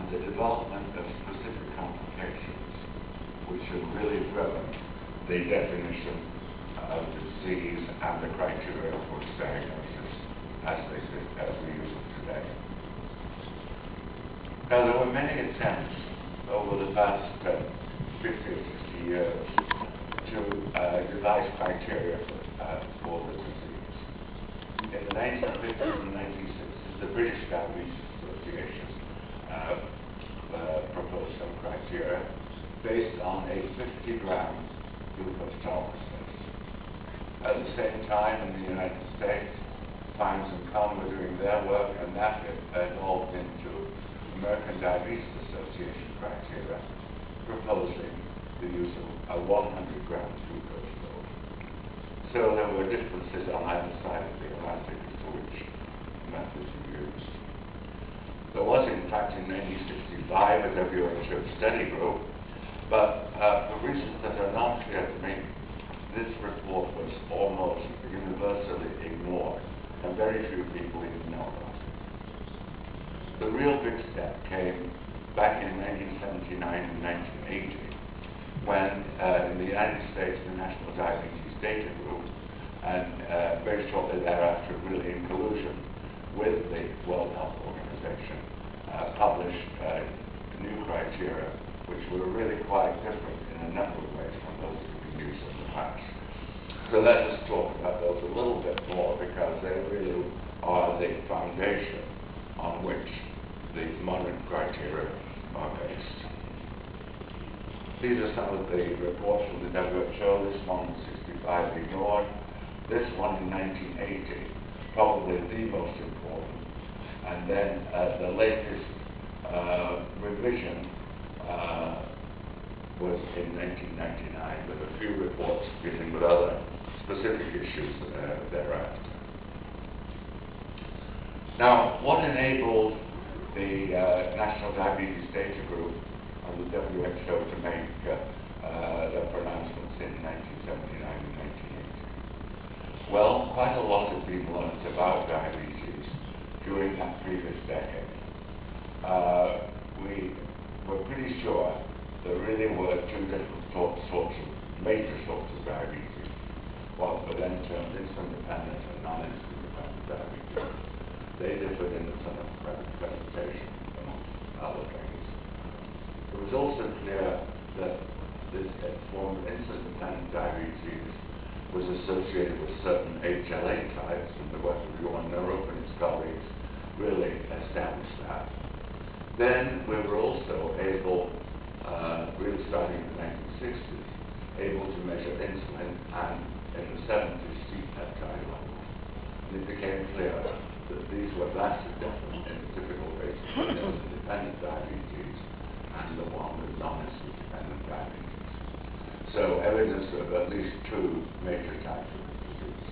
and the development of specific complications which have really driven the definition of disease and the criteria for its diagnosis as we use it today. Now, there were many attempts over the past 50 or 60 years to devise criteria for the disease. In the 1950s and 1960s, the British Diabetes Association proposed some criteria based on a 50-gram glucose tolerance test. At the same time, in the United States, Fines and Com were doing their work, and that evolved into American Diabetes Association criteria, proposing the use of a 100-gram glucose load. So there were differences on either side of the Atlantic as to which methods were used. There was, in fact, in 1965 a WHO study group, but for reasons that are not clear to me, this report was almost universally ignored, and very few people even know about it. The real big step came back in 1979 and 1980, when in the United States, the National Diabetes Data Group, and very shortly thereafter, really in collusion with the World Health Organization, published new criteria, which were really quite different in a number of ways from those that have been used in the past. So let us talk about those a little bit more, because they really are the foundation on which the modern criteria are based. These are some of the reports from the WHO. This one in 65 ignored. This one in 1980, probably the most important. And then the latest revision was in 1999, with a few reports dealing with other specific issues thereafter. Now, what enabled the National Diabetes Data Group and the WHO to make their pronouncements in 1979 and 1980? Well, quite a lot had been learned about diabetes during that previous decade. We were pretty sure there really were two different major sorts of diabetes. What were then termed insulin-dependent and non-insulin-dependent diabetes. They differed in the clinical presentation, amongst other things. It was also clear that this form of insulin-dependent diabetes was associated with certain HLA types, and the work of Johan Nerup and his colleagues really established that. Then we were also able, really starting in the 1960s, able to measure insulin and in the 70s C-peptide level. And it became clear that these were vastly different in the typical rates of insulin-dependent diabetes and the one with non-insulin-dependent diabetes. So evidence of at least two major types of the disease.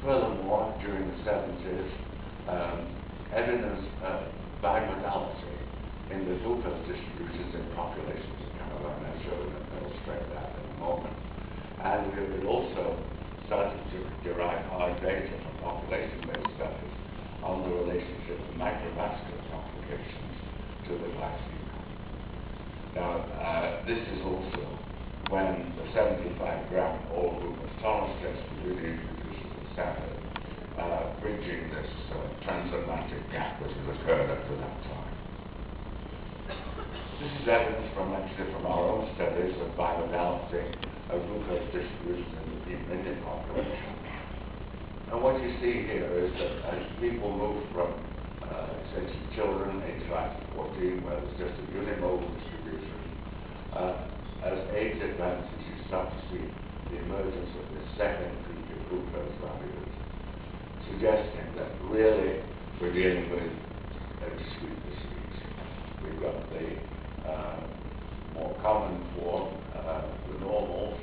Furthermore, during the 70s, evidence by modality in the glucose distributions in populations of Canada, and I'll show and illustrate that in a moment. And we had also started to derive hard data from population-based studies on the relationship of microvascular complications to the glycemia. Now, this is also when the 75-gram oral glucose tolerance test was really introduced as a standard, bridging this transatlantic gap which has occurred up to that time. This is evidence actually from our own studies of bimodality of glucose distribution in the people Indian population. And what you see here is that as people move from essentially children aged 5 to 14, where there's just a unimodal distribution, as age advances, you start to see the emergence of this second peak of glucose values, suggesting that really we're dealing with a discrete disease. We've got the more common form, the normals,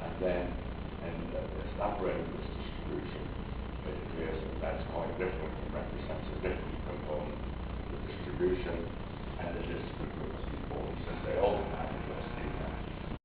and then in this upper end of this distribution, it appears that that's quite different and represents a different component of the distribution, and it is a group of people since they all have less than